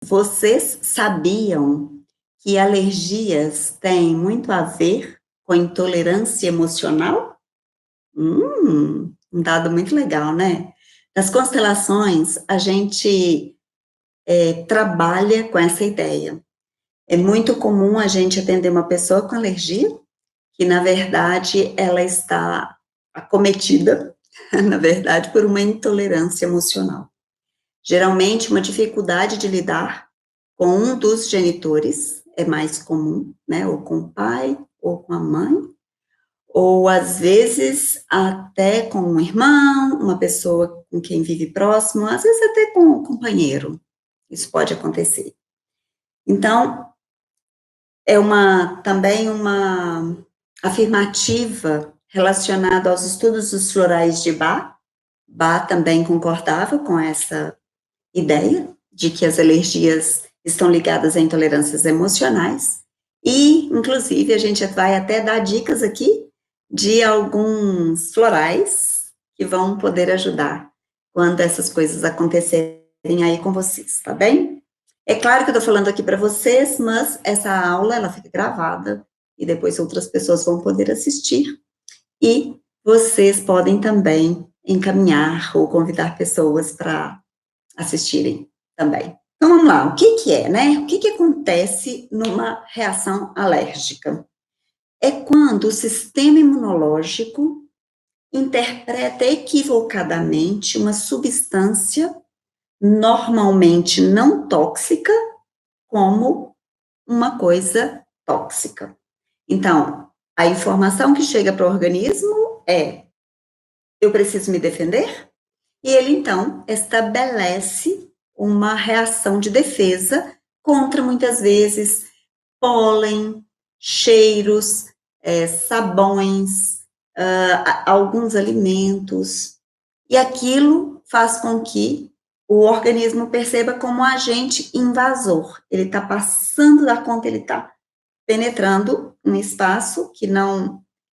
Vocês sabiam que alergias têm muito a ver com intolerância emocional? Um dado muito legal, né? Nas constelações, a gente trabalha com essa ideia. É muito comum a gente atender uma pessoa com alergia, que na verdade ela está acometida, na verdade, por uma intolerância emocional. Geralmente, uma dificuldade de lidar com um dos genitores é mais comum, né? Ou com o pai, ou com a mãe, ou às vezes até com um irmão, uma pessoa com quem vive próximo, às vezes até com um companheiro. Isso pode acontecer. Então, é também uma afirmativa relacionada aos estudos dos florais de Bach. Bach também concordava com essa ideia de que as alergias estão ligadas a intolerâncias emocionais, e, inclusive, a gente vai até dar dicas aqui de alguns florais que vão poder ajudar quando essas coisas acontecerem aí com vocês, tá bem? É claro que eu tô falando aqui para vocês, mas essa aula, ela fica gravada, e depois outras pessoas vão poder assistir, e vocês podem também encaminhar ou convidar pessoas para assistirem também. Então, vamos lá, o que que é, né? O que que acontece numa reação alérgica? É quando o sistema imunológico interpreta equivocadamente uma substância normalmente não tóxica como uma coisa tóxica. Então, a informação que chega para o organismo é: eu preciso me defender? E ele, então, estabelece uma reação de defesa contra, muitas vezes, pólen, cheiros, sabões, alguns alimentos. E aquilo faz com que o organismo perceba como um agente invasor. Ele está passando da conta, ele está penetrando um espaço que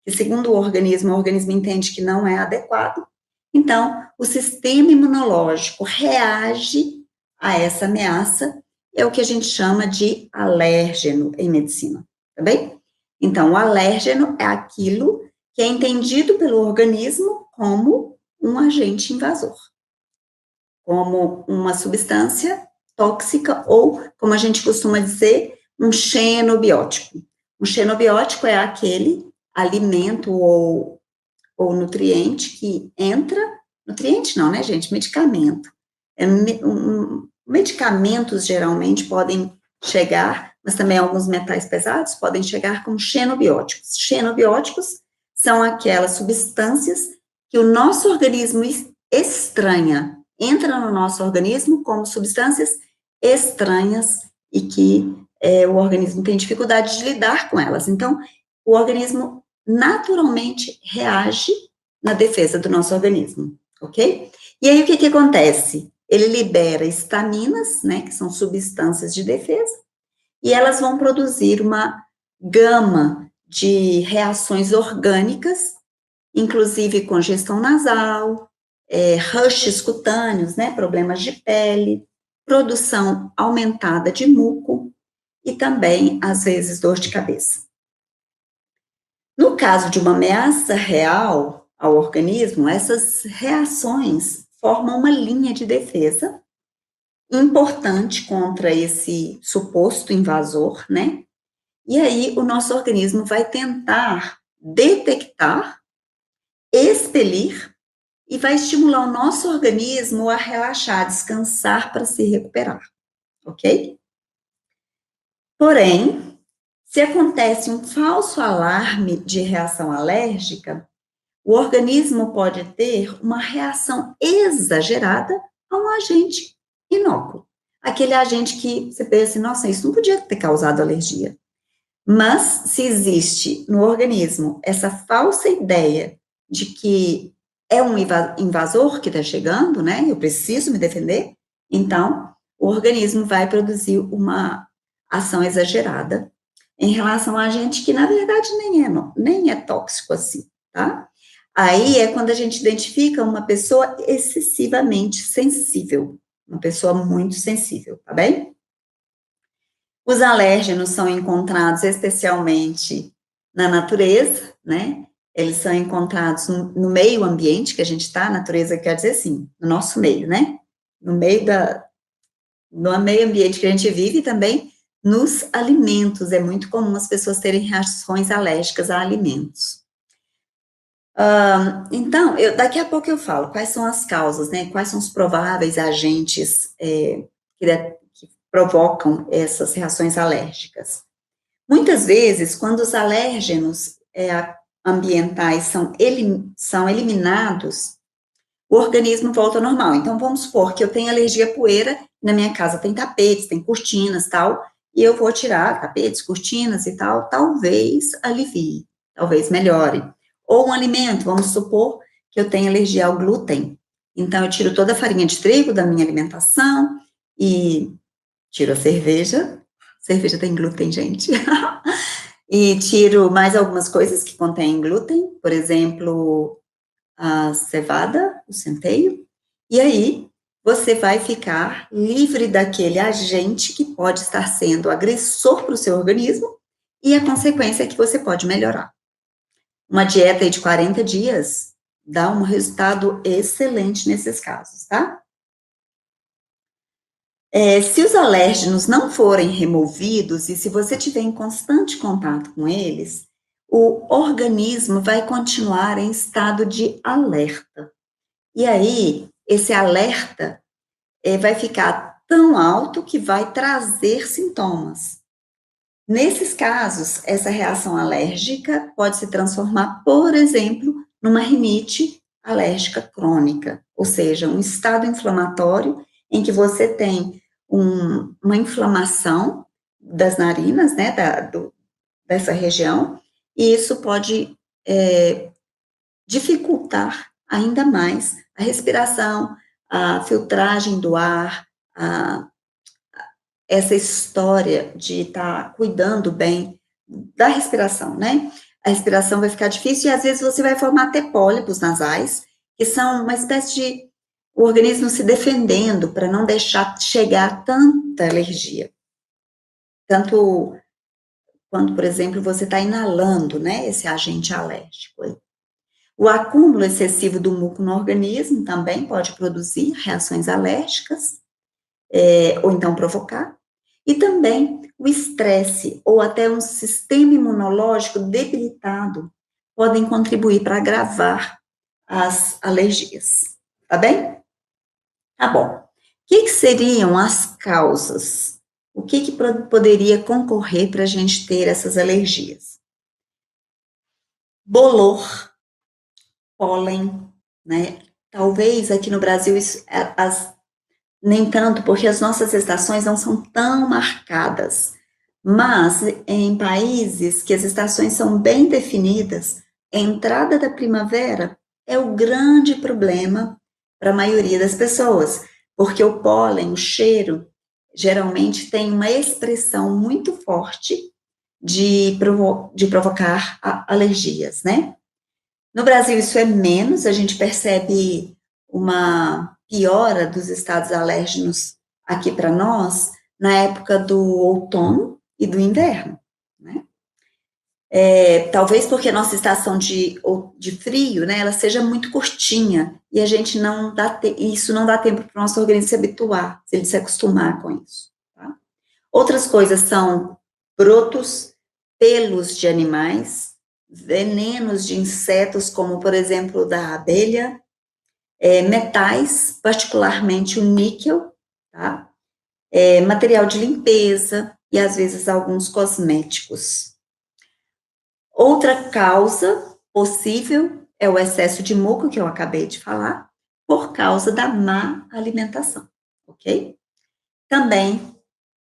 segundo o organismo entende que não é adequado. Então, o sistema imunológico reage a essa ameaça, é o que a gente chama de alérgeno em medicina, tá bem? Então, o alérgeno é aquilo que é entendido pelo organismo como um agente invasor, como uma substância tóxica ou, como a gente costuma dizer, um xenobiótico. Um xenobiótico é aquele alimento ou nutriente que entra, nutriente não, né, gente? Medicamento. Medicamentos geralmente podem chegar, mas também alguns metais pesados podem chegar como xenobióticos. Xenobióticos são aquelas substâncias que o nosso organismo estranha, entra no nosso organismo como substâncias estranhas e que o organismo tem dificuldade de lidar com elas. Então, o organismo naturalmente reage na defesa do nosso organismo, ok? E aí, o que que acontece? Ele libera estaminas, né, que são substâncias de defesa, e elas vão produzir uma gama de reações orgânicas, inclusive congestão nasal, rushes cutâneos, né, problemas de pele, produção aumentada de muco e também, às vezes, dor de cabeça. No caso de uma ameaça real ao organismo, essas reações formam uma linha de defesa importante contra esse suposto invasor, né? E aí o nosso organismo vai tentar detectar, expelir e vai estimular o nosso organismo a relaxar, descansar para se recuperar, ok? Porém, se acontece um falso alarme de reação alérgica, o organismo pode ter uma reação exagerada a um agente inócuo. Aquele agente que você pensa assim, nossa, isso não podia ter causado alergia. Mas, se existe no organismo essa falsa ideia de que é um invasor que está chegando, né, eu preciso me defender, então, o organismo vai produzir uma ação exagerada em relação a agente que, na verdade, nem é tóxico assim, tá? Aí é quando a gente identifica uma pessoa excessivamente sensível, uma pessoa muito sensível, tá bem? Os alérgenos são encontrados especialmente na natureza, né? Eles são encontrados no meio ambiente que a gente está, natureza quer dizer assim, no nosso meio, né? No meio ambiente que a gente vive e também nos alimentos. É muito comum as pessoas terem reações alérgicas a alimentos. Então, daqui a pouco eu falo quais são as causas, né? Quais são os prováveis agentes que provocam essas reações alérgicas. Muitas vezes, quando os alérgenos ambientais são eliminados, o organismo volta ao normal. Então, vamos supor que eu tenho alergia à poeira, na minha casa tem tapetes, tem cortinas, tal, e eu vou tirar tapetes, cortinas e tal, talvez alivie, talvez melhore. Ou um alimento, vamos supor que eu tenho alergia ao glúten. Então, eu tiro toda a farinha de trigo da minha alimentação e tiro a cerveja. Cerveja tem glúten, gente. E tiro mais algumas coisas que contêm glúten, por exemplo, a cevada, o centeio, e aí você vai ficar livre daquele agente que pode estar sendo agressor para o seu organismo, e a consequência é que você pode melhorar. Uma dieta de 40 dias dá um resultado excelente nesses casos, tá? Se os alérgenos não forem removidos e se você tiver em constante contato com eles, o organismo vai continuar em estado de alerta. E aí, esse alerta vai ficar tão alto que vai trazer sintomas. Nesses casos, essa reação alérgica pode se transformar, por exemplo, numa rinite alérgica crônica, ou seja, um estado inflamatório em que você tem uma inflamação das narinas, né, dessa região, e isso pode dificultar ainda mais a respiração, a filtragem do ar, essa história de estar cuidando bem da respiração, né? A respiração vai ficar difícil e às vezes você vai formar até pólipos nasais, que são uma espécie de o organismo se defendendo para não deixar chegar tanta alergia. Tanto quando, por exemplo, você está inalando, né, esse agente alérgico aí. O acúmulo excessivo do muco no organismo também pode produzir reações alérgicas, ou então provocar. E também o estresse ou até um sistema imunológico debilitado podem contribuir para agravar as alergias. Tá bem? Tá bom. O que seriam as causas? O que poderia concorrer para a gente ter essas alergias? Bolor, pólen, né? Talvez aqui no Brasil nem tanto, porque as nossas estações não são tão marcadas. Mas em países que as estações são bem definidas, a entrada da primavera é o grande problema para a maioria das pessoas, porque o pólen, o cheiro, geralmente tem uma expressão muito forte de provocar alergias, né? No Brasil, isso é menos, a gente percebe uma piora dos estados alérgenos aqui para nós na época do outono e do inverno, né? Talvez porque a nossa estação de frio, né, ela seja muito curtinha e a gente não dá isso não dá tempo para o nosso organismo se habituar, se ele se acostumar com isso. Tá? Outras coisas são brotos, pelos de animais, venenos de insetos, como por exemplo da abelha, metais, particularmente o níquel, tá? Material de limpeza e às vezes alguns cosméticos. Outra causa possível é o excesso de muco, que eu acabei de falar, por causa da má alimentação, ok? Também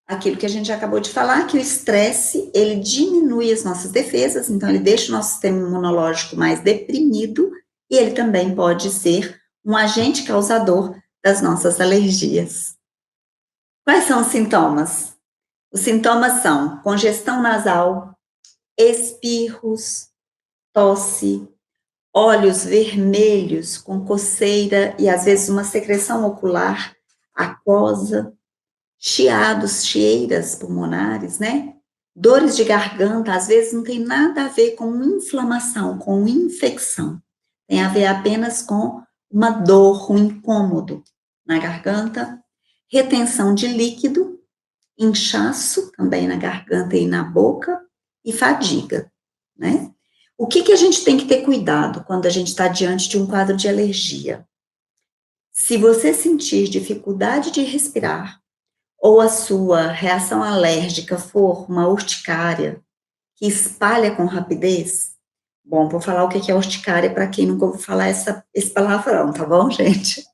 aquilo que a gente acabou de falar, que o estresse, ele diminui as nossas defesas, então ele deixa o nosso sistema imunológico mais deprimido, e ele também pode ser um agente causador das nossas alergias. Quais são os sintomas? Os sintomas são congestão nasal, espirros, tosse, olhos vermelhos com coceira e às vezes uma secreção ocular aquosa, chiados, chieiras pulmonares, né? Dores de garganta, às vezes não tem nada a ver com inflamação, com infecção. Tem a ver apenas com uma dor, um incômodo na garganta, retenção de líquido, inchaço também na garganta e na boca, e fadiga, né? O que a gente tem que ter cuidado quando a gente está diante de um quadro de alergia? Se você sentir dificuldade de respirar, ou a sua reação alérgica for uma urticária, que espalha com rapidez, bom, vou falar o que é urticária para quem nunca ouviu falar esse palavrão, tá bom, gente?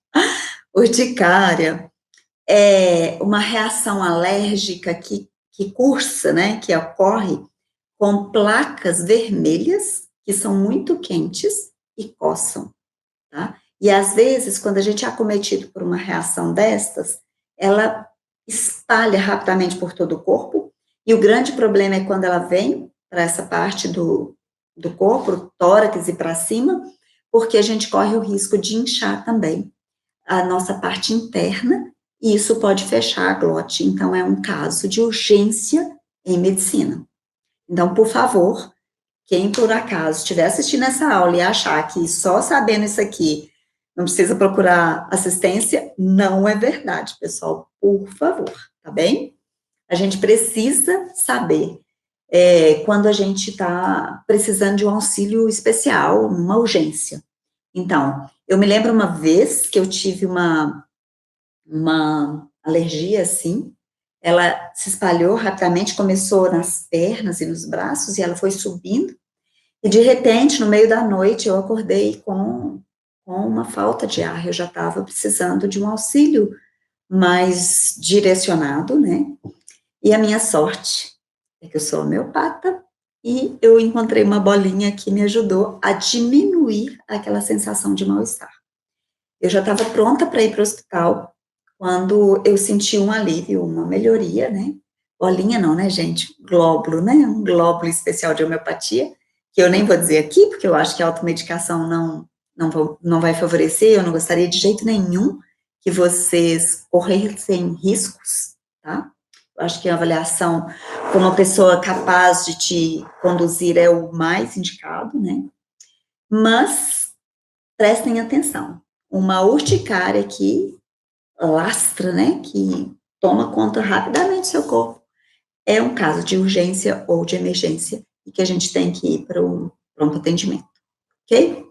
Urticária é uma reação alérgica que cursa, né, que ocorre com placas vermelhas, que são muito quentes e coçam, tá? E às vezes, quando a gente é acometido por uma reação destas, ela espalha rapidamente por todo o corpo, e o grande problema é quando ela vem para essa parte do corpo, tórax e para cima, porque a gente corre o risco de inchar também a nossa parte interna, e isso pode fechar a glote. Então, é um caso de urgência em medicina. Então, por favor, quem por acaso estiver assistindo essa aula e achar que só sabendo isso aqui não precisa procurar assistência, não é verdade, pessoal, por favor, tá bem? A gente precisa saber quando a gente está precisando de um auxílio especial, uma urgência. Então, eu me lembro uma vez que eu tive uma alergia assim, ela se espalhou rapidamente, começou nas pernas e nos braços, e ela foi subindo, e de repente, no meio da noite, eu acordei com uma falta de ar, eu já estava precisando de um auxílio mais direcionado, né? E a minha sorte é que eu sou homeopata, e eu encontrei uma bolinha que me ajudou a diminuir aquela sensação de mal-estar. Eu já estava pronta para ir para o hospital, quando eu senti um alívio, uma melhoria, né? Bolinha não, né, gente? Glóbulo, né? Um glóbulo especial de homeopatia, que eu nem vou dizer aqui, porque eu acho que a automedicação não vai favorecer, eu não gostaria de jeito nenhum que vocês corressem riscos, tá? Eu acho que a avaliação com uma pessoa capaz de te conduzir é o mais indicado, né? Mas prestem atenção. Uma urticária que lastra, né, que toma conta rapidamente do seu corpo, é um caso de urgência ou de emergência e que a gente tem que ir para um pronto atendimento, ok?